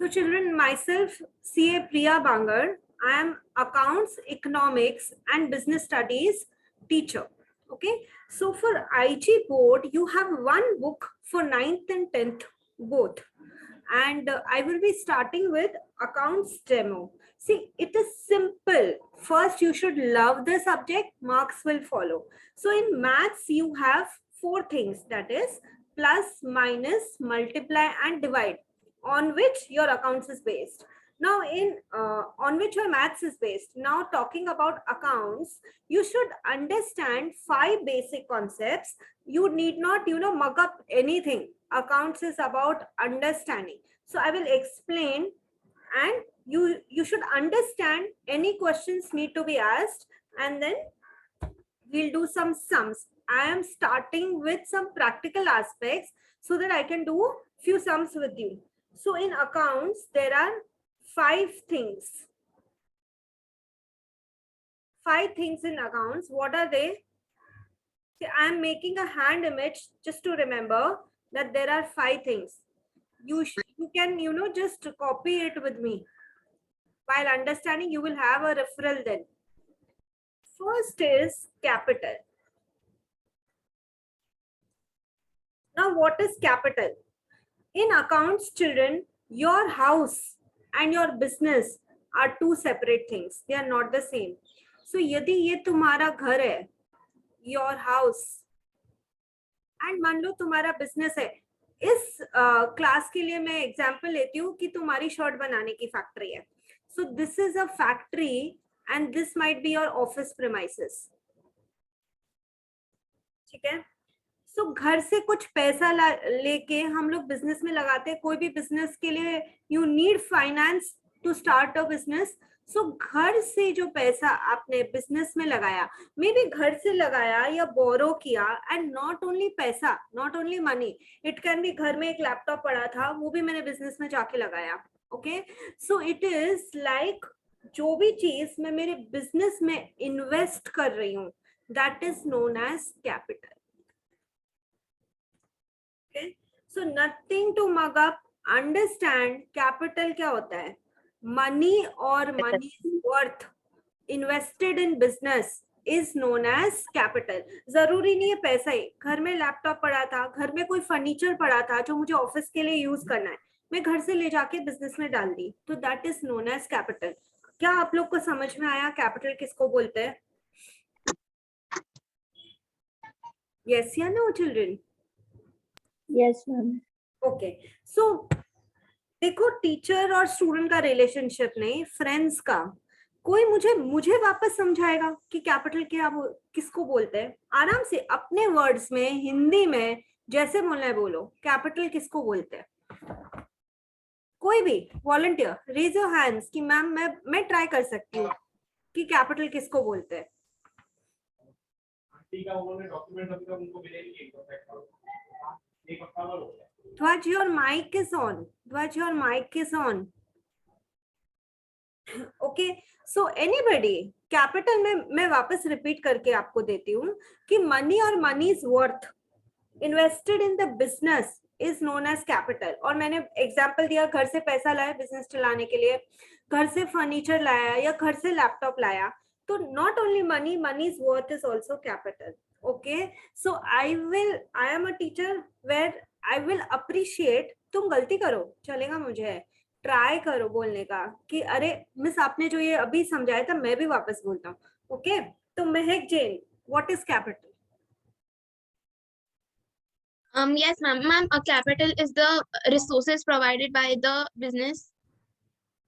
So children, myself, CA Priya Bangar. I am Accounts, Economics and Business Studies teacher. Okay. So for IG board, you have one book for 9th and 10th both. And I will be starting with accounts demo. See, it is simple. First, you should love the subject, marks will follow. So in maths, you have four things, that is plus, minus, multiply and divide, on which your accounts is based. Now on which your maths is based. Now talking about accounts, you should understand 5 basic concepts. You need not mug up anything. Accounts is about understanding. So I will explain, and you should understand. Any questions need to be asked, and then we'll do some sums. I am starting with some practical aspects so that I can do few sums with you. So in accounts, there are 5 things. 5 things in accounts. What are they? See, I am making a hand image just to remember that there are 5 things. You can, just copy it with me. While understanding, you will have a referral then. First is capital. Now, what is capital? In accounts, children, your house and your business are 2 separate things. They are not the same. So, यदि ये तुम्हारा घर है, your house, and मान लो तुम्हारा business है, इस class के लिए मैं एग्जांपल लेती हूँ कि तुम्हारी शर्ट बनाने की फैक्ट्री है. So this is a factory and this might be your office premises. ठीक है. So घर से कुछ पैसा लेके हम लोग बिजनेस में लगाते हैं. कोई भी बिजनेस के लिए you need finance to start a business. So घर से जो पैसा आपने बिजनेस में लगाया, मे बी घर से लगाया या बोरो किया, एंड नॉट ओनली पैसा, not only money, it can be घर में एक लैपटॉप पड़ा था, वो भी मैंने बिजनेस में जाके लगाया. Okay, so it is like जो भी चीज मैं मेरे बिजनेस में इन्वेस्ट कर रही हूँ, that is known as capital. Okay, so nothing to mug up, understand capital क्या होता है. मनी और money worth invested in business is known as capital. जरूरी नहीं है पैसा ही. घर में लैपटॉप पड़ा था, घर में कोई फर्नीचर पड़ा था जो मुझे ऑफिस के लिए यूज करना है, मैं घर से ले जाके बिजनेस में डाल दी, तो that is known as capital. क्या आप लोग को समझ में आया कैपिटल किसको बोलते हैं? यस या no children? Yes ma'am. Okay, so देखो, टीचर और स्टूडेंट का रिलेशनशिप नहीं, फ्रेंड्स का. कोई मुझे वापस समझाएगा कि कैपिटल क्या किसको बोलते हैं? आराम से अपने वर्ड्स में, हिंदी में जैसे बोलना है बोलो. कैपिटल किसको बोलते हैं? कोई भी वॉलंटियर, रेज योर हैंड्स कि मैम मैं ट्राई कर सकती हूँ कि कैपिटल किसको बोलते हैं. Dwaj, your mic is on. Dwaj, your mic is on. Okay, so anybody, capital में मैं वापस रिपीट करके आपको देती हूँ कि मनी और money's worth invested in the business is known as capital. और मैंने एग्जांपल दिया, घर से पैसा लाया बिजनेस चलाने के लिए, घर से फर्नीचर लाया या घर से लैपटॉप लाया, तो not only money, money's worth is also capital. Okay, so I am a teacher where I will appreciate. तुम गलती करो चलेगा, मुझे ट्राई करो बोलने का कि अरे मिस आपने जो ये अभी समझाया था मैं भी वापस बोलता हूँ. ओके, तो महक Jain, what is capital? Yes ma'am. Ma'am, a capital is the resources provided by the business.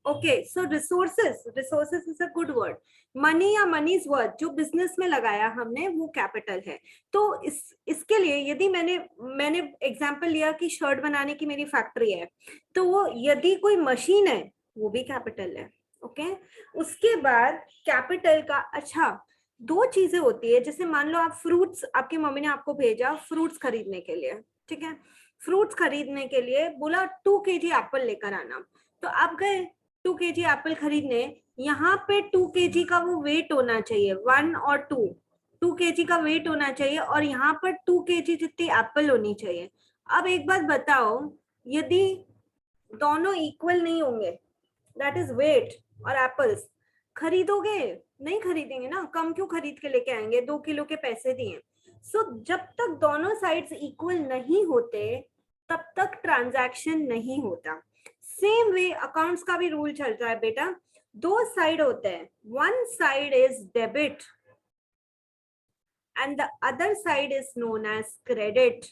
Okay, so resources is a good word. Money या मनीज वर्थ जो बिजनेस में लगाया हमने, वो कैपिटल है. तो इसके लिए यदि मैंने एग्जांपल लिया कि शर्ट बनाने की मेरी फैक्ट्री है, तो वो यदि कोई मशीन है वो भी कैपिटल है. ओके, उसके बाद कैपिटल का अच्छा 2 चीजें होती है. जैसे मान लो आप फ्रूट्स, आपकी मम्मी ने आपको भेजा फ्रूट्स खरीदने के लिए, ठीक है, फ्रूट्स खरीदने के लिए बोला 2 kg एप्पल लेकर आना, तो आप गए 2 kg एप्पल खरीदने. यहाँ पे 2 kg का वो वेट होना चाहिए, 1 और 2 kg का वेट होना चाहिए, और यहाँ पर 2 kg जितनी एप्पल होनी चाहिए. अब एक बात बताओ, यदि दोनों इक्वल नहीं होंगे, दैट इज वेट और एप्पल्स। खरीदोगे? नहीं खरीदेंगे ना, कम क्यों खरीद के लेके आएंगे, 2 किलो के पैसे दिए। सो जब तक दोनों साइड्स इक्वल नहीं होते तब तक ट्रांजैक्शन नहीं होता। सेम वे अकाउंट्स का भी रूल चलता है बेटा, 2 साइड होते हैं, one side is debit and the other side is known as credit.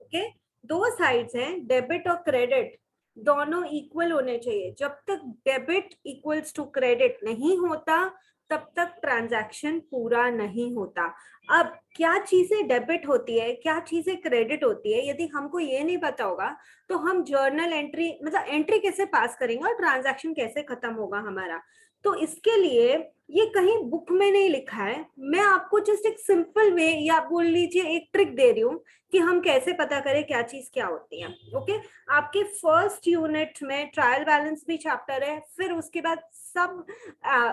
Okay, 2 sides हैं, डेबिट और क्रेडिट, दोनों इक्वल होने चाहिए। जब तक डेबिट इक्वल्स टू क्रेडिट नहीं होता तब तक ट्रांजैक्शन पूरा नहीं होता। अब क्या चीजें डेबिट होती है, क्या चीजें क्रेडिट होती है, यदि हमको ये नहीं पता होगा तो हम जर्नल एंट्री मतलब एंट्री कैसे पास करेंगे और ट्रांजैक्शन कैसे खत्म होगा हमारा। तो इसके लिए ये कहीं बुक में नहीं लिखा है, मैं आपको जस्ट एक सिंपल वे या बोल लीजिए एक ट्रिक दे रही हूँ कि हम कैसे पता करें क्या चीज क्या होती है। ओके, आपके फर्स्ट यूनिट में ट्रायल बैलेंस भी चैप्टर है, फिर उसके बाद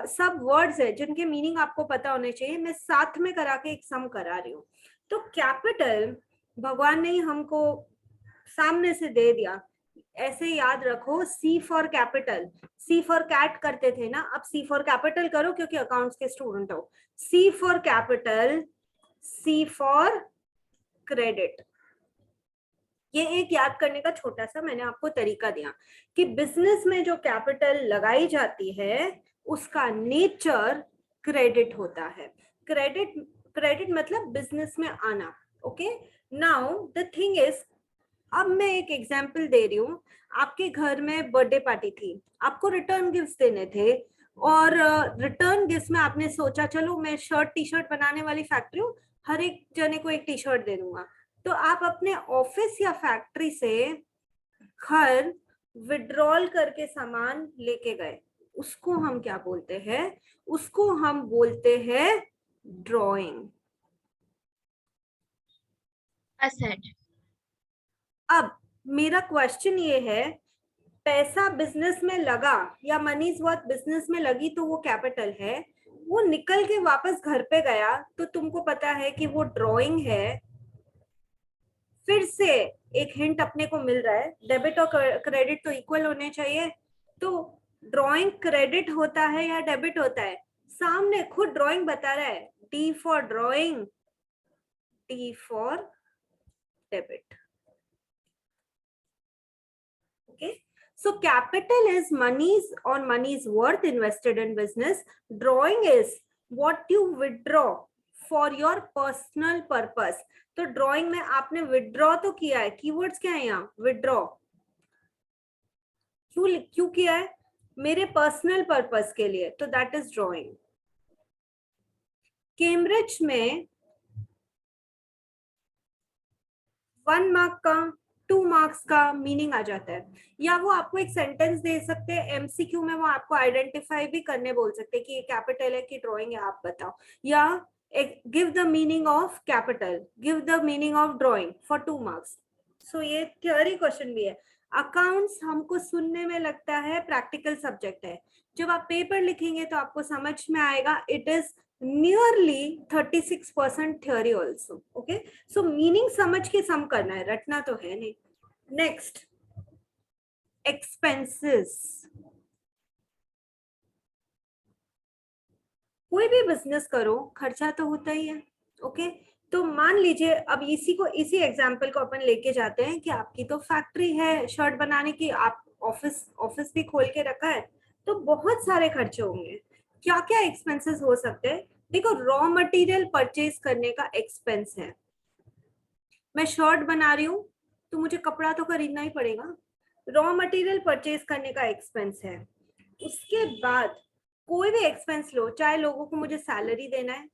सब वर्ड्स है जिनके मीनिंग आपको पता होने चाहिए, मैं साथ में करा के एक सम करा रही हूँ। तो कैपिटल भगवान ने ही हमको सामने से दे दिया, ऐसे याद रखो, C for capital, C for cat करते थे ना, अब सी फॉर कैपिटल करो क्योंकि अकाउंट्स के स्टूडेंट हो। C for capital, C for credit. ये एक याद करने का छोटा सा मैंने आपको तरीका दिया कि बिजनेस में जो कैपिटल लगाई जाती है उसका नेचर क्रेडिट होता है। क्रेडिट क्रेडिट मतलब बिजनेस में आना। Okay, now the thing is, अब मैं एक एग्जांपल दे रही हूँ, आपके घर में बर्थडे पार्टी थी, आपको रिटर्न गिफ्ट्स देने थे और रिटर्न गिफ्ट में आपने सोचा चलो मैं शर्ट टी शर्ट बनाने वाली फैक्ट्री हूँ, हर एक जने को एक टी शर्ट दे दूंगा। तो आप अपने ऑफिस या फैक्ट्री से घर विड्रॉल करके सामान लेके गए, उसको हम क्या बोलते हैं, उसको हम बोलते हैं ड्रॉइंग। asset, अब मेरा क्वेश्चन ये है, पैसा बिजनेस में लगा या मनीज वर्थ बिजनेस में लगी तो वो कैपिटल है, वो निकल के वापस घर पे गया तो तुमको पता है कि वो ड्रॉइंग है। फिर से एक हिंट अपने को मिल रहा है, डेबिट और क्रेडिट तो इक्वल होने चाहिए, तो ड्रॉइंग क्रेडिट होता है या डेबिट होता है, सामने खुद ड्रॉइंग बता रहा है, D for drawing, T for debit. Okay, so capital is monies or money's worth invested in business. Drawing is what you withdraw for your personal purpose. तो ड्रॉइंग में आपने विड्रॉ तो किया है, कीवर्ड्स क्या है यहाँ, विड्रॉ, क्यों किया है, मेरे पर्सनल पर्पस के लिए, तो दैट इज ड्रॉइंग। कैम्ब्रिज में 1 मार्क का 2 मार्क्स का मीनिंग आ जाता है, या वो आपको एक सेंटेंस दे सकते हैं, एमसीक्यू में वो आपको आइडेंटिफाई भी करने बोल सकते हैं कि ये कैपिटल है कि ड्राइंग है, आप बताओ, या give the meaning of capital, give the meaning of drawing for 2 marks. So ये थ्योरी क्वेश्चन भी है। अकाउंट्स हमको सुनने में लगता है प्रैक्टिकल सब्जेक्ट है, जब आप पेपर लिखेंगे तो आपको समझ में आएगा it is nearly 36% theory also. Okay, so meaning समझ के सम करना है, रटना तो है नहीं। Next, expenses. कोई भी बिजनेस करो खर्चा तो होता ही है। ओके, तो मान लीजिए अब इसी एग्जांपल को अपन लेके जाते हैं कि आपकी तो फैक्ट्री है शर्ट बनाने की, आप ऑफिस भी खोल के रखा है, तो बहुत सारे खर्चे होंगे। क्या क्या एक्सपेंसेस हो सकते हैं, देखो, रॉ मटेरियल परचेज करने का एक्सपेंस है, मैं शर्ट बना रही हूँ तो मुझे कपड़ा तो खरीदना ही पड़ेगा, रॉ मटेरियल परचेज करने का एक्सपेंस है। उसके बाद कोई भी एक्सपेंस लो, चाहे लोगों को मुझे सैलरी देना है,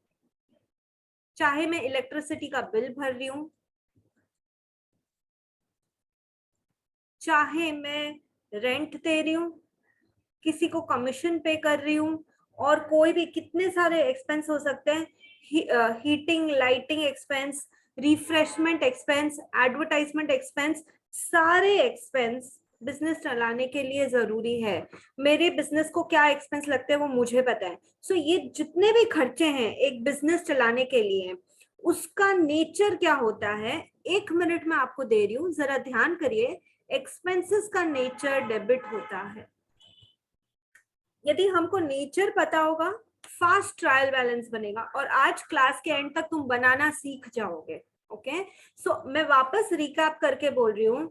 चाहे मैं इलेक्ट्रिसिटी का बिल भर रही हूँ, चाहे मैं रेंट दे रही हूँ, किसी को कमीशन पे कर रही हूँ, और कोई भी कितने सारे एक्सपेंस हो सकते हैं, heating lighting expense, refreshment expense, advertisement expense, सारे एक्सपेंस बिजनेस चलाने के लिए जरूरी है। मेरे बिजनेस को क्या एक्सपेंस लगते हैं वो मुझे पता है। सो ये जितने भी खर्चे हैं एक बिजनेस चलाने के लिए, उसका नेचर क्या होता है, 1 मिनट में आपको दे रही हूँ, जरा ध्यान करिए। एक्सपेंसेस का नेचर डेबिट होता है। यदि हमको नेचर पता होगा, फास्ट ट्रायल बैलेंस बनेगा और आज क्लास के एंड तक तुम बनाना सीख जाओगे। ओके, सो मैं वापस रिकैप करके बोल रही हूँ।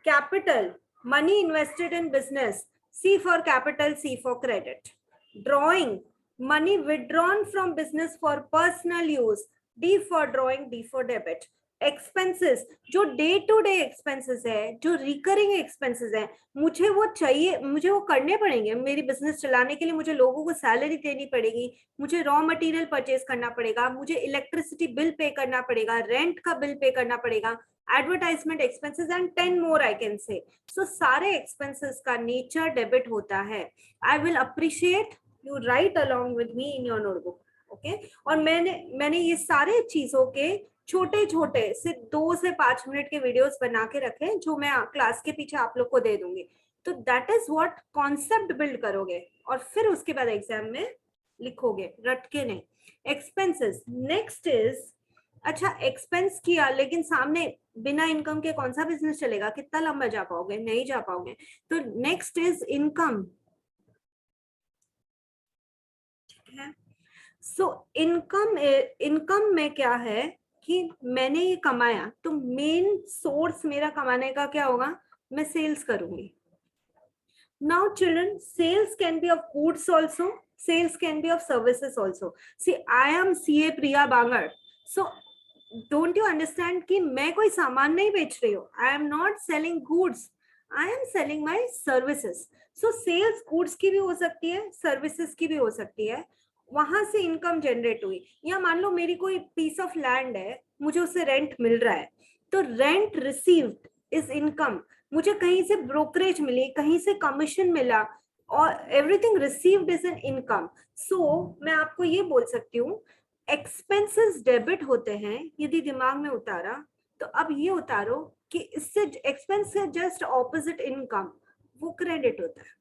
Capital, money invested in business, C for capital, C for credit. Drawing, money withdrawn from business for personal use, D for drawing, D for debit. Expenses, जो डे टू डे एक्सपेंसेस है, जो recurring expenses है, मुझे वो चाहिए, मुझे वो करने पड़ेंगे। मेरी बिजनेस चलाने के लिए मुझे लोगों को सैलरी देनी पड़ेगी, मुझे रॉ मटेरियल परचेज करना पड़ेगा, मुझे इलेक्ट्रिसिटी बिल पे करना पड़ेगा, रेंट का बिल पे करना पड़ेगा, advertisement expenses and 10 more I can say. So सारे एक्सपेंसेस का नेचर डेबिट होता है। I will appreciate you write along with me in your notebook. Okay, और मैंने ये सारे चीजों के छोटे छोटे से 2 से 5 मिनट के वीडियोस बना के रखे, जो मैं क्लास के पीछे आप लोग को दे दूंगी। तो that is what concept build करोगे और फिर उसके बाद एग्जाम में लिखोगे, रट के नहीं। एक्सपेंसेस नेक्स्ट इज, अच्छा एक्सपेंस किया लेकिन सामने बिना इनकम के कौन सा बिजनेस चलेगा, कितना लंबा जा पाओगे, नहीं जा पाओगे। तो नेक्स्ट इज इनकम। ठीक है, सो इनकम में क्या है कि मैंने ये कमाया, तो मेन सोर्स मेरा कमाने का क्या होगा, मैं सेल्स करूंगी। Now children, sales can be of goods also, sales can be of services also. See I am CA Priya Bangar, so don't you understand कि मैं कोई सामान नहीं बेच रही हूँ। I am not selling goods, I am selling my services. So sales goods की भी हो सकती है, सर्विसेज की भी हो सकती है, वहां से इनकम जनरेट हुई। या मान लो मेरी कोई पीस ऑफ लैंड है, मुझे उससे रेंट मिल रहा है, तो रेंट रिसीव्ड इज इनकम। मुझे कहीं से ब्रोकरेज मिली, कहीं से कमीशन मिला, और everything received is an income. So मैं आपको ये बोल सकती हूँ, एक्सपेंसेस डेबिट होते हैं। यदि दिमाग में उतारा तो अब ये उतारो कि इससे एक्सपेंस से जस्ट ऑपोजिट इनकम, वो क्रेडिट होता है।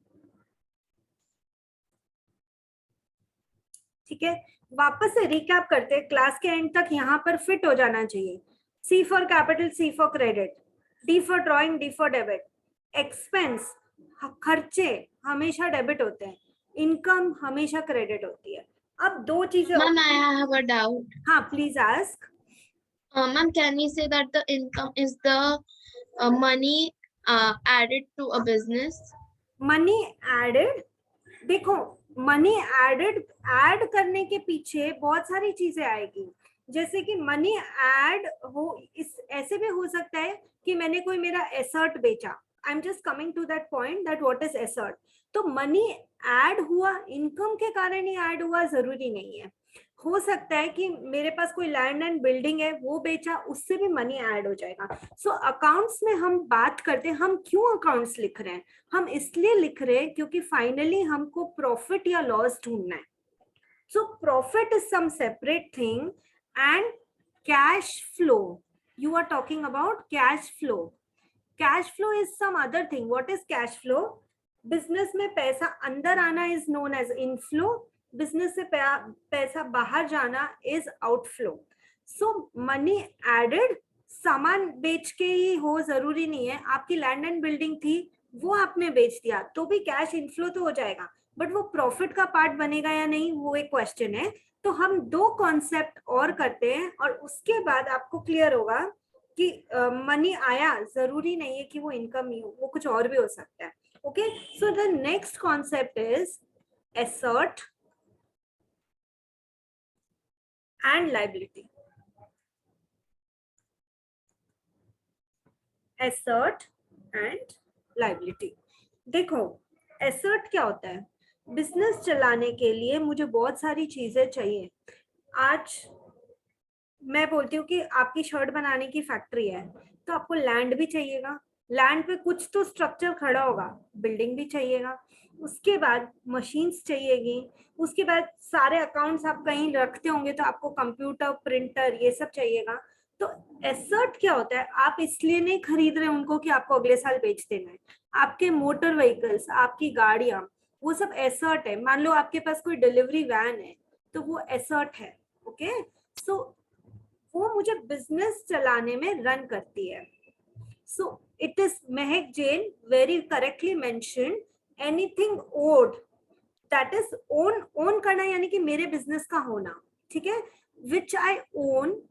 ठीक है, वापस से रिकैप करते हैं, क्लास के एंड तक यहाँ पर फिट हो जाना चाहिए। C for capital, C for credit, D for drawing, D for debit. Expense, खर्चे हमेशा डेबिट होते हैं, इनकम हमेशा क्रेडिट होती है। अब दो चीजें। Ma'am, I have a doubt. हाँ please ask. Ma'am, can we say that the income is the money added to a business? Money added, देखो मनी एडेड, ऐड करने के पीछे बहुत सारी चीजें आएगी। जैसे कि मनी ऐड हो, इस ऐसे भी हो सकता है कि मैंने कोई मेरा एसर्ट बेचा। I am just coming to that point that what is asset. तो मनी ऐड हुआ, इनकम के कारण ही ऐड हुआ जरूरी नहीं है। हो सकता है कि मेरे पास कोई लैंड एंड बिल्डिंग है, वो बेचा, उससे भी मनी ऐड हो जाएगा। सो अकाउंट्स में हम बात करते हैं, हम क्यों अकाउंट्स लिख रहे हैं, हम इसलिए लिख रहे हैं क्योंकि फाइनली हमको प्रॉफिट या लॉस ढूंढना है। So profit is some separate thing and cash flow, you are talking about cash flow. Cash flow is some other thing. What is cash flow? Business में पैसा अंदर आना is known as inflow, business से पैसा बाहर जाना is outflow. So money added सामान बेच के ही हो जरूरी नहीं है। आपकी लैंड एंड बिल्डिंग थी, वो आपने बेच दिया तो भी कैश इनफ्लो तो हो जाएगा, बट वो प्रॉफिट का पार्ट बनेगा या नहीं, वो एक क्वेश्चन है। तो हम दो कॉन्सेप्ट और करते हैं और उसके बाद आपको क्लियर होगा कि मनी आया, जरूरी नहीं है कि वो इनकम ही हो, वो कुछ और भी हो सकता है। Okay, so the next concept is एसर्ट and liability. एसर्ट and liability. देखो एसर्ट क्या होता है, बिजनेस चलाने के लिए मुझे बहुत सारी चीजें चाहिए। आज मैं बोलती हूँ कि आपकी शर्ट बनाने की फैक्ट्री है, तो आपको लैंड भी चाहिएगा, लैंड पे कुछ तो स्ट्रक्चर खड़ा होगा, बिल्डिंग भी चाहिएगा, उसके बाद मशीन्स चाहिएगी, उसके बाद सारे अकाउंट्स आप कहीं रखते होंगे तो आपको कंप्यूटर, प्रिंटर, ये सब चाहिएगा। तो एसेट क्या होता है, आप इसलिए नहीं खरीद रहे उनको कि आपको अगले साल बेच देना है। आपके मोटर व्हीकल्स, आपकी गाड़ियां, वो सब एसेट है। मान लो आपके पास कोई डिलीवरी वैन है, तो वो एसेट है। ओके, सो वो मुझे बिजनेस चलाने में रन करती है. सो it is Mahak Jain very correctly mention anything owed, that is own. Own करना यानी कि मेरे बिजनेस का होना, ठीक है, विच आई ओन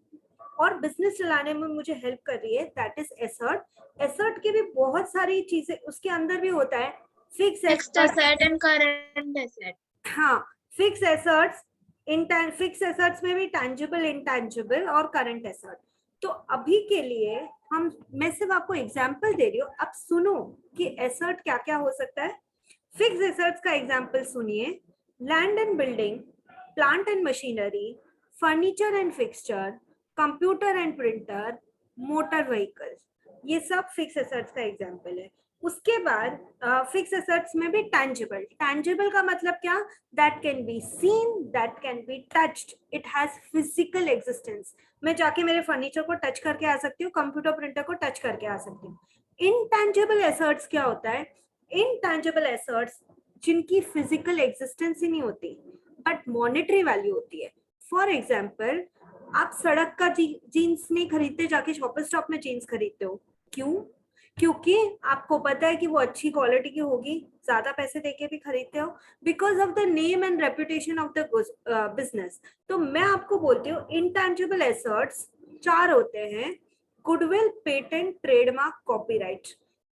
और बिजनेस चलाने में मुझे हेल्प कर रही है, दैट इज एसर्ट. एसर्ट की भी बहुत सारी चीजें उसके अंदर भी होता है. Fix Fixed asset and current asset. हाँ, फिक्स एसेट्स, फिक्स एसेट्स में भी टैंजिबल, इंटैंजिबल और करंट एसेट. तो अभी के लिए मैं सिर्फ आपको एग्जांपल दे रही हूँ, अब सुनो कि एसेट क्या क्या हो सकता है. फिक्स एसेट्स का एग्जांपल सुनिए. Land and building, plant and machinery, furniture and fixture, computer and printer, motor vehicle, ये सब फिक्स एसेट्स का एग्जांपल है. उसके बाद फिक्स एसेट्स में भी टैंजिबल. टैंजिबल का मतलब क्या? That can be seen, that can be touched, it has physical existence. मैं जाके मेरे फर्नीचर को टच करके आ सकती हूँ, कंप्यूटर प्रिंटर को टच करके आ सकती हूँ. इनटैंजिबल एसेट्स क्या होता है? इनटैंजिबल एसेट्स जिनकी फिजिकल एग्जिस्टेंस ही नहीं होती बट मॉनेटरी वैल्यू होती है. फॉर एग्जाम्पल, आप सड़क का जीन्स नहीं खरीदते, जाके शॉपर स्टॉप में जीन्स खरीदते हो. क्यों? क्योंकि आपको पता है कि वो अच्छी क्वालिटी की होगी, ज्यादा पैसे देके भी खरीदते हो, because of the name and reputation of the business. तो मैं आपको बोलती हूँ इनटैंजिबल एसेट्स 4 होते हैं: गुडविल, पेटेंट, ट्रेडमार्क, कॉपीराइट.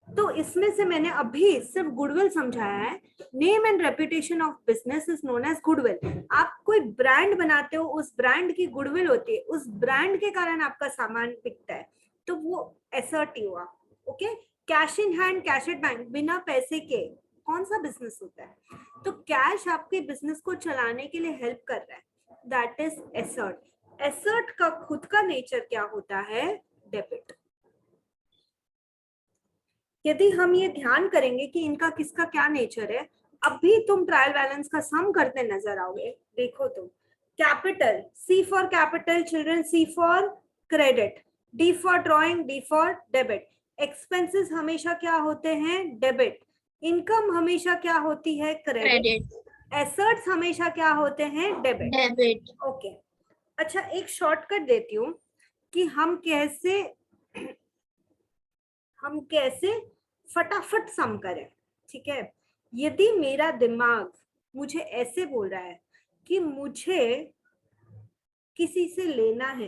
तो इसमें से मैंने अभी सिर्फ गुडविल समझाया है. Name and reputation of business is known as goodwill. आप कोई ब्रांड बनाते हो, उस ब्रांड की गुडविल होती है, उस ब्रांड के कारण आपका सामान बिकता है, तो वो एसेट ही हुआ. Okay. Cash in hand, cash at bank, बिना पैसे के कौन सा बिजनेस होता है? तो कैश आपके बिजनेस को चलाने के लिए हेल्प कर रहा है, दैट इज एसेट. एसेट का खुद का नेचर क्या होता है? डेबिट. यदि हम ये ध्यान करेंगे कि इनका किसका क्या नेचर है, अभी तुम ट्रायल बैलेंस का सम करते नजर आओगे. देखो तुम, capital, C for capital children, C for credit, D for drawing, D for debit. Expenses हमेशा क्या होते हैं? डेबिट. इनकम हमेशा क्या होती है? क्रेडिट. Credit. एसेट्स हमेशा क्या होते हैं? डेबिट. Debit. ओके. अच्छा, एक शॉर्टकट देती हूँ कि हम कैसे फटाफट सम करें. ठीक है. यदि मेरा दिमाग मुझे ऐसे बोल रहा है कि मुझे किसी से लेना है,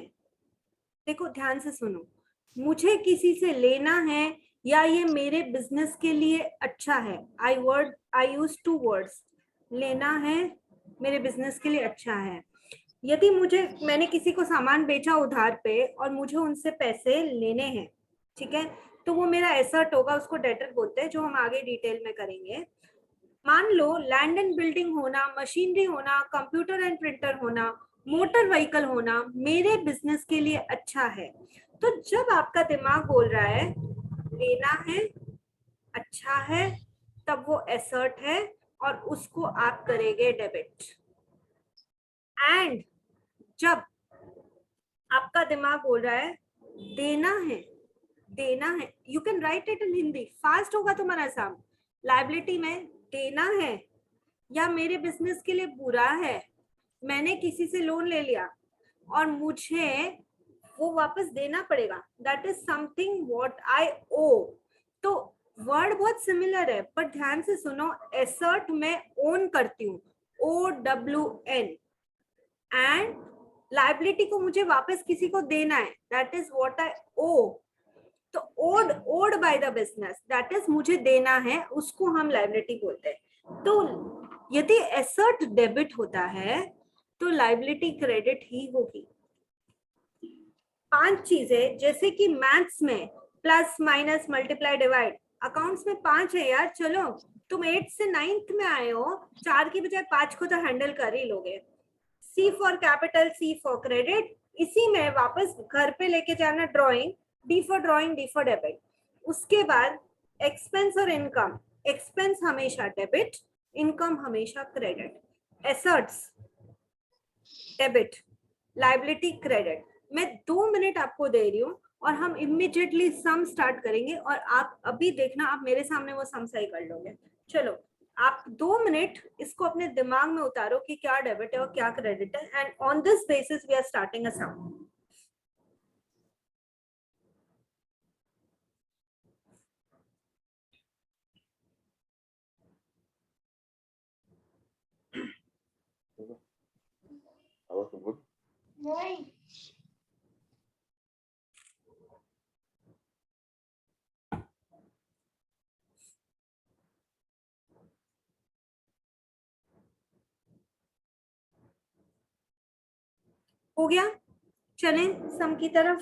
देखो ध्यान से सुनो, मुझे किसी से लेना है या ये मेरे बिजनेस के लिए अच्छा है. आई यूज 2 वर्ड्स. लेना है, मेरे बिजनेस के लिए अच्छा है. यदि मैंने किसी को सामान बेचा उधार पे और मुझे उनसे पैसे लेने हैं, ठीक है, तो वो मेरा एसेट होगा, उसको डेटर बोलते हैं, जो हम आगे डिटेल में करेंगे. मान लो लैंड एंड बिल्डिंग होना, मशीनरी होना, कंप्यूटर एंड प्रिंटर होना, मोटर व्हीकल होना मेरे बिजनेस के लिए अच्छा है. तो जब आपका दिमाग बोल रहा है लेना है, अच्छा है, तब वो एसेट है और उसको आप करेंगे डेबिट. एंड जब आपका दिमाग बोल रहा है देना है, you can write it in Hindi, fast होगा तुम्हारा सम. लायबिलिटी में देना है या मेरे बिजनेस के लिए बुरा है, मैंने किसी से लोन ले लिया और मुझे वो वापस देना पड़ेगा, that is something what I owe. तो वर्ड बहुत सिमिलर है, पर ध्यान से सुनो. एसेट में ओन करती हूँ, OWN, एंड लायबिलिटी को मुझे वापस किसी को देना है, that is what I owe. तो owed by the business, that is मुझे देना है, उसको हम लायबिलिटी बोलते हैं. तो यदि एसेट डेबिट होता है तो लायबिलिटी क्रेडिट ही होगी. 5 चीजें, जैसे कि मैथ्स में plus minus multiply divide, accounts में 5 है यार. चलो तुम 8th से 9th में आए हो, 4 की बजाय 5 को तो हैंडल कर ही लोगे. C for capital, C for credit, इसी में वापस घर पे लेके जाना drawing, D for drawing, D for debit. उसके बाद एक्सपेंस और इनकम, एक्सपेंस हमेशा डेबिट, इनकम हमेशा credit. Assets debit, liability credit. मैं 2 मिनट आपको दे रही हूँ और हम इमीडिएटली सम स्टार्ट करेंगे और आप अभी देखना, आप मेरे सामने वो सम सही कर लोगे. चलो आप 2 मिनट इसको अपने दिमाग में उतारो कि क्या डेबिट है और क्या क्रेडिट है, and on this basis we are starting a sum. possible. हो गया, चलें सम की तरफ।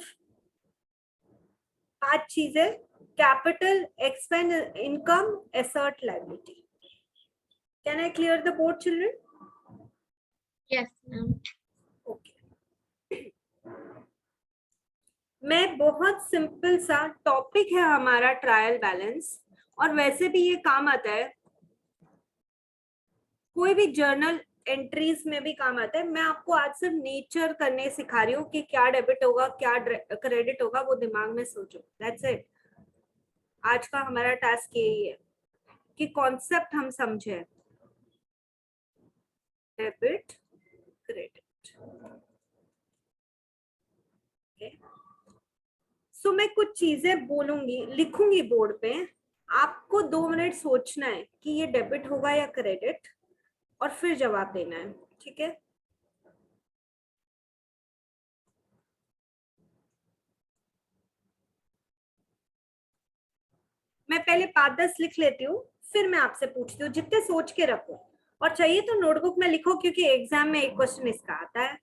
5 चीजें, capital, expense, income, asset, liability. Can I clear the board children? Yes, ma'am. Okay, मैं बहुत सिंपल सा टॉपिक है हमारा ट्रायल बैलेंस, और वैसे भी ये काम आता है, कोई भी जर्नल एंट्रीज में भी काम आता है। मैं आपको आज सिर्फ नेचर करने सिखा रही हूँ कि क्या डेबिट होगा क्या क्रेडिट होगा, वो दिमाग में सोचो। That's it. आज का हमारा टास्क यही है कि कॉन्सेप्ट हम समझे, डेबिट क्रेडिट। सो मैं कुछ चीजें बोलूंगी, लिखूंगी बोर्ड पे, आपको 2 मिनट सोचना है कि ये डेबिट होगा या क्रेडिट, और फिर जवाब देना है, ठीक है? मैं पहले 5-10 लिख लेती हूँ, फिर मैं आपसे पूछती हूँ, जितने सोच के रखो, और चाहिए तो नोटबुक में लिखो, क्योंकि एग्जाम में एक क्वेश्चन इसका आता है।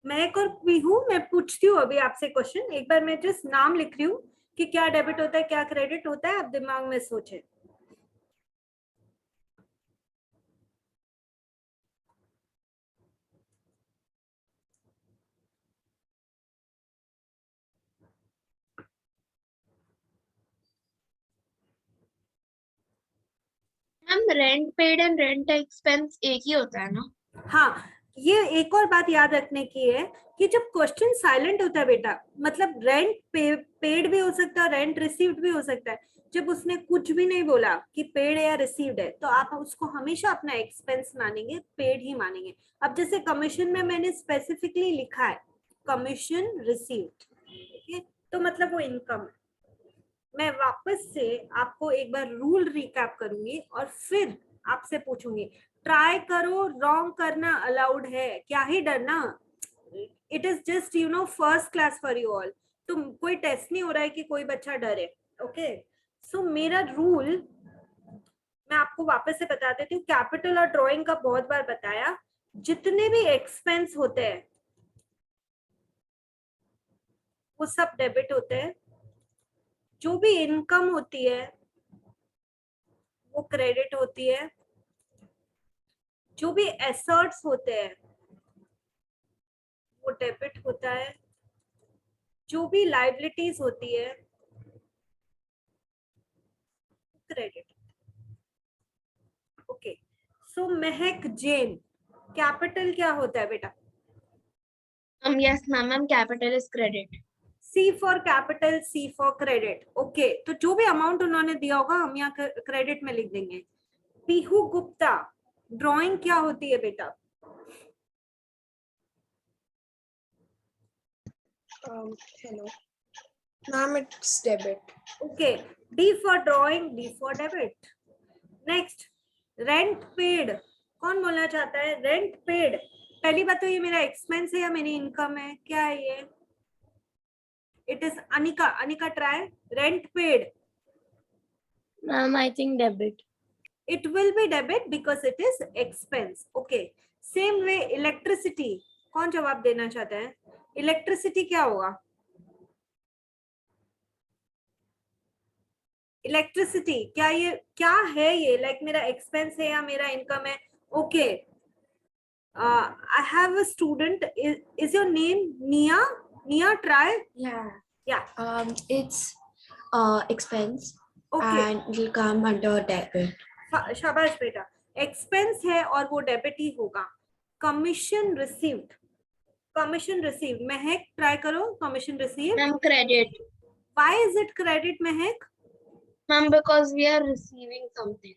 मैं एक और भी हूँ, मैं पूछती हूँ अभी आपसे क्वेश्चन। एक बार मैं जस्ट नाम लिख रही हूँ कि क्या डेबिट होता है क्या क्रेडिट होता है, आप दिमाग में सोचे। Ma'am, rent paid and rent expense एक ही होता है ना? हाँ, ये एक और बात याद रखने की है कि जब क्वेश्चन साइलेंट होता है बेटा, मतलब रेंट पेड भी हो सकता है, रेंट रिसीव्ड भी हो सकता है। जब उसने कुछ भी नहीं बोला कि पेड या रिसीव्ड है, तो आप उसको हमेशा अपना एक्सपेंस मानेंगे, पेड ही मानेंगे। अब जैसे कमीशन में मैंने स्पेसिफिकली लिखा है कमीशन रिसीव्ड, ठीक है, तो मतलब वो इनकम है। मैं वापस से आपको एक बार रूल रिकैप करूंगी और फिर आपसे पूछूंगी। ट्राई करो, रॉन्ग करना अलाउड है, क्या ही डरना। It is just first class for you all. तो कोई टेस्ट नहीं हो रहा है कि कोई बच्चा डरे। ओके, सो मेरा रूल मैं आपको वापस से बता देती हूँ। कैपिटल और ड्राइंग का बहुत बार बताया, जितने भी एक्सपेंस होते हैं वो सब डेबिट होते हैं, जो भी इनकम होती है वो क्रेडिट होती है, जो भी एसेट्स होते हैं वो डेबिट होता है, जो भी लाइबिलिटीज होती है क्रेडिट। ओके, सो महक जैन, कैपिटल क्या होता है बेटा? Yes, ma'am, capital is credit. C for capital, C for credit. Okay, तो जो भी अमाउंट उन्होंने दिया होगा हम यहाँ क्रेडिट में लिख देंगे। पीहू गुप्ता, ड्राइंग क्या होती है बेटा? Hello. Ma'am, it's debit. Okay, D for drawing, D for debit. Next, rent paid, कौन बोलना चाहता है? रेंट पेड, पहली बात तो ये मेरा एक्सपेंस है या मेरी इनकम है? क्या है ये? It is Anika. Anika try. Rent paid, Ma'am, I think debit. it will be debit because it is expense. Okay, same way electricity, कौन जवाब देना चाहता है? इलेक्ट्रिसिटी क्या होगा? इलेक्ट्रिसिटी क्या ये क्या है? ये लाइक मेरा एक्सपेंस है या मेरा इनकम है? Okay, I have a student. Is your name Nia? Nia, try. Yeah. Yeah. It's expense Okay. and it will come under debit. शाबाश बेटा. एक्सपेंस है और वो डेबिट ही होगा. Commission received. Commission received. महक ट्राई करो. Commission received. Ma'am, credit. Why is it credit Mahak? Ma'am, because we are receiving something.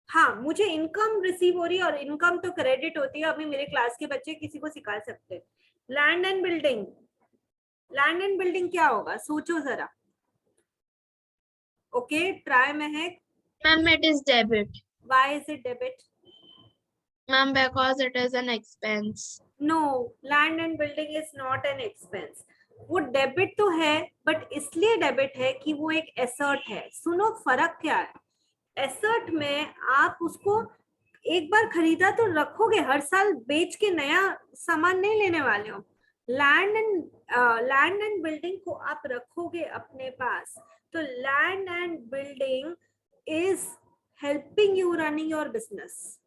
हाँ, मुझे income receive हो रही है और इनकम तो क्रेडिट होती है. अभी मेरे क्लास के बच्चे किसी को सिखा सकते हैं. Land and building. Land and building क्या होगा? सोचो जरा. Okay, try Mahak. Ma'am, it is debit. Why is it debit? Ma'am, because it is an expense. No, land and building is not an expense. वो debit तो है, but इसलिए debit है कि वो एक एसर्ट है. सुनो फर्क क्या है. एसर्ट में आप उसको एक बार खरीदा तो रखोगे, हर साल बेच के नया सामान नहीं लेने वाले हो. लैंड एंड बिल्डिंग को आप रखोगे अपने पास. तो land and building is helping you running your business.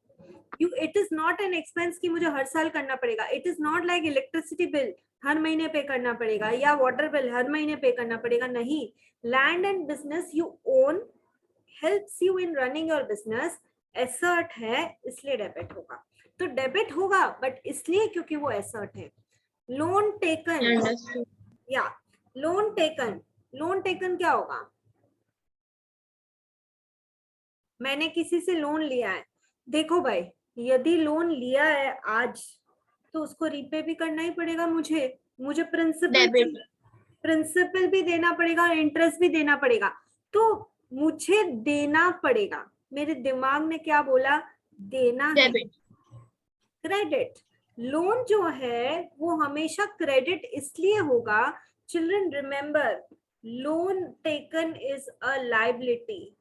It is not an expense कि मुझे हर साल करना पड़ेगा. It is not like electricity bill हर महीने पे करना पड़ेगा या वाटर बिल हर महीने पे करना पड़ेगा. नहीं, land and business you own, helps you in running your business. एसर्ट है इसलिए डेबिट होगा. तो डेबिट होगा बट इसलिए क्योंकि वो एसर्ट है. Loan taken. Understood. या लोन टेकन. लोन टेकन क्या होगा? मैंने किसी से लोन लिया है. देखो भाई, यदि लोन लिया है आज तो उसको रीपे भी करना ही पड़ेगा. मुझे प्रिंसिपल भी देना पड़ेगा और इंटरेस्ट भी देना पड़ेगा. तो मुझे देना पड़ेगा. मेरे दिमाग ने क्या बोला? देना है. Debit. क्रेडिट. लोन जो है वो हमेशा क्रेडिट इसलिए होगा. Children remember, loan taken is a liability.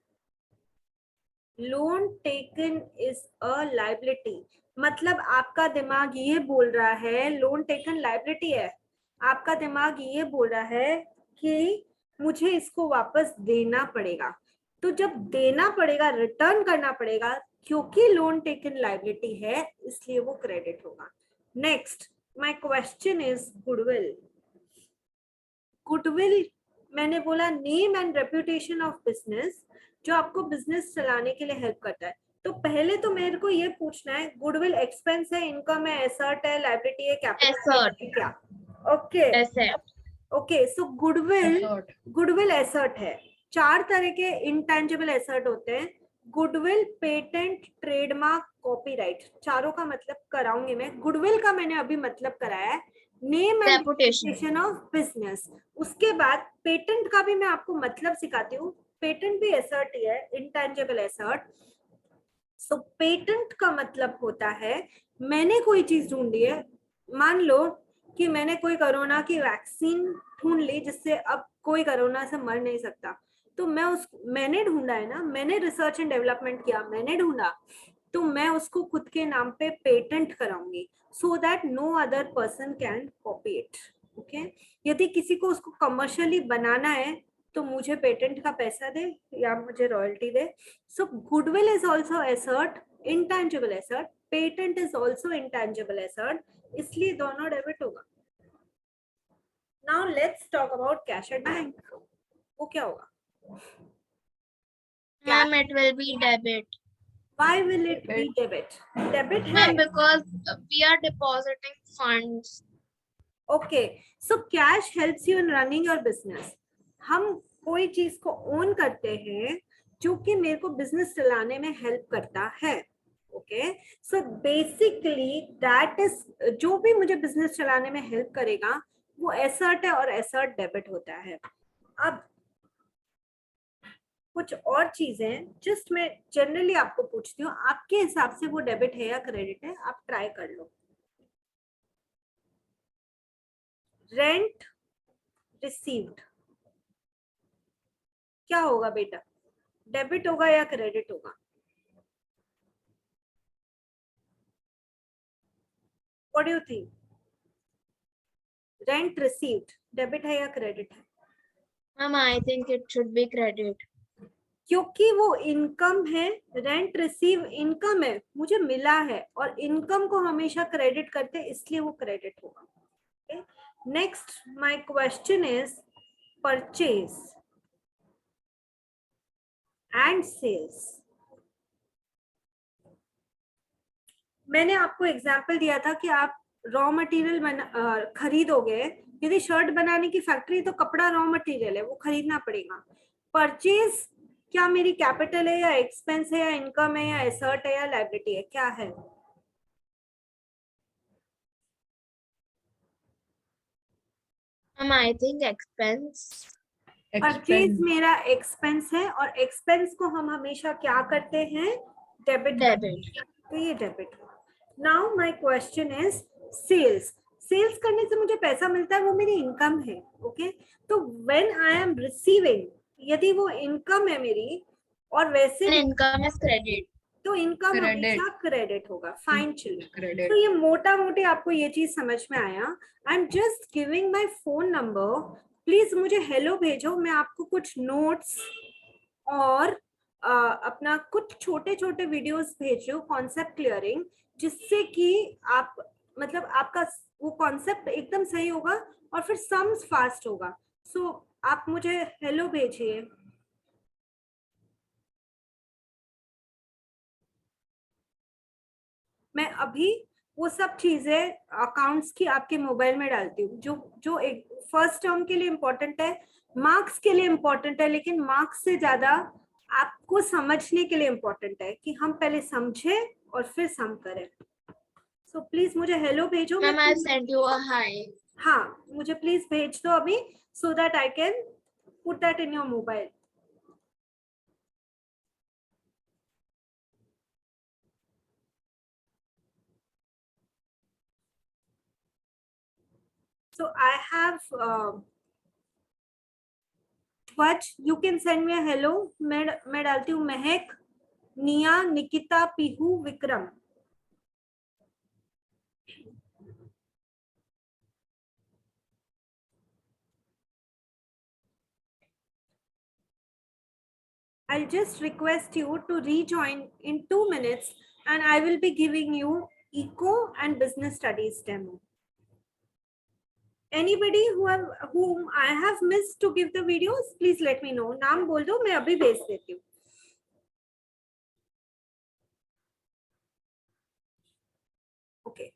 Loan taken is a liability. मतलब आपका दिमाग ये बोल रहा है लोन टेकन लायबिलिटी है. आपका दिमाग ये बोल रहा है कि मुझे इसको वापस देना पड़ेगा. तो जब देना पड़ेगा, रिटर्न करना पड़ेगा, क्योंकि लोन टेकन लायबिलिटी है इसलिए वो क्रेडिट होगा. Next, my question is goodwill. Goodwill मैंने बोला name and reputation of business, जो आपको बिजनेस चलाने के लिए हेल्प करता है. तो पहले तो मेरे को ये पूछना है, गुडविल एक्सपेंस है, इनकम है, एसर्ट है, लायबिलिटी है, कैपिटल है, क्या? Okay Asset. ओके. सो गुडविल एसर्ट है. 4 तरह के इंटेंजिबल एसर्ट होते हैं. Goodwill, patent, trademark, copyright. चारों का मतलब कराऊंगी मैं. गुडविल का मैंने अभी मतलब कराया है, name and Reputation. Reputation of business. उसके बाद पेटेंट का भी मैं आपको मतलब सिखाती हूँ. पेटेंट भी एसर्ट ही है, इंटेंजिबल एसर्ट. सो पेटेंट का मतलब होता है मैंने कोई चीज ढूंढी है. मान लो कि मैंने कोई कोरोना की वैक्सीन ढूंढ ली जिससे अब कोई कोरोना से मर नहीं सकता. तो मैंने ढूंढा है ना, मैंने रिसर्च एंड डेवलपमेंट किया, मैंने ढूंढा, तो मैं उसको खुद के नाम पे पेटेंट कराऊंगी so that no other person can copy it. Okay. यदि किसी को उसको कमर्शियली बनाना है तो मुझे पेटेंट का पैसा दे या मुझे royalty they. So goodwill is also एसर्ट, intangible एसर्ट. Patent is also intangible एसर्ट, इसलिए दोनों डेबिट होगा. Now let's talk about cash at bank. वो क्या होगा? Ma'am, it will be debit. Why will it be debit? Debit है. Ma'am, because we are depositing funds. Okay, so cash helps you in running your business. हम कोई चीज को own करते हैं जो कि मेरे को बिजनेस चलाने में हेल्प करता है. Okay, so basically that is, जो भी मुझे बिजनेस चलाने में हेल्प करेगा वो एसर्ट है और एसर्ट डेबिट होता है. अब कुछ और चीजें जस्ट मैं जनरली आपको पूछती हूँ, आपके हिसाब से वो डेबिट है या क्रेडिट है? आप ट्राई कर लो. रेंट रिसीव्ड क्या होगा बेटा? डेबिट होगा या क्रेडिट होगा? What do you think? Rent received debit है या क्रेडिट है? Ma'am, I think it should be credit. क्योंकि वो इनकम है, रेंट रिसीव इनकम है, मुझे मिला है, और इनकम को हमेशा क्रेडिट करते हैं, इसलिए वो क्रेडिट होगा. Next my question is purchase and sales. मैंने आपको एग्जांपल दिया था कि आप रॉ मटेरियल खरीदोगे. यदि शर्ट बनाने की फैक्ट्री तो कपड़ा रॉ मटेरियल है, वो खरीदना पड़ेगा. परचेज क्या मेरी कैपिटल है या एक्सपेंस है या इनकम है या एसेट है या लायबिलिटी है, क्या है? I think expense. परचेज मेरा एक्सपेंस है, और एक्सपेंस को हम हमेशा क्या करते हैं? डेबिट. तो ये debit. Now my question is sales. Sales करने से मुझे पैसा मिलता है, वो मेरी इनकम है. ओके, तो व्हेन आई एम रिसीविंग, यदि वो इनकम है मेरी और वैसे Income is credit. तो इनकम Credit. हमेशा क्रेडिट होगा. Fine children. Credit. तो ये मोटा मोटे आपको ये चीज समझ में आया. आई am just giving my phone number. Please मुझे हेलो भेजो, मैं आपको कुछ नोट्स और अपना कुछ छोटे छोटे वीडियोस भेजो, कॉन्सेप्ट क्लियरिंग, जिससे कि आप मतलब आपका वो कॉन्सेप्ट एकदम सही होगा और फिर सम्स फास्ट होगा. सो आप मुझे हेलो भेजिए. मैं अभी वो सब चीजें अकाउंट्स की आपके मोबाइल में डालती हूँ, जो जो एक फर्स्ट टर्म के लिए इम्पोर्टेंट है, मार्क्स के लिए इम्पोर्टेंट है, लेकिन मार्क्स से ज्यादा आपको समझने के लिए इम्पोर्टेंट है कि हम पहले समझे और फिर सम करें. सो प्लीज मुझे हेलो भेजो. Ma'am, I sent you a hi. हाँ, मुझे प्लीज भेज दो अभी, so that I can put that in your mobile. So I have what you can send me a hello. मैं डालती हूँ महक, निया, Nikita, Pihu, Vikram. I'll just request you to rejoin in 2 minutes, and I will be giving you eco and business studies demo. Anybody whom I have missed to give the videos, please let me know. नाम बोल दो, मैं अभी भेज देती हूँ. Okay.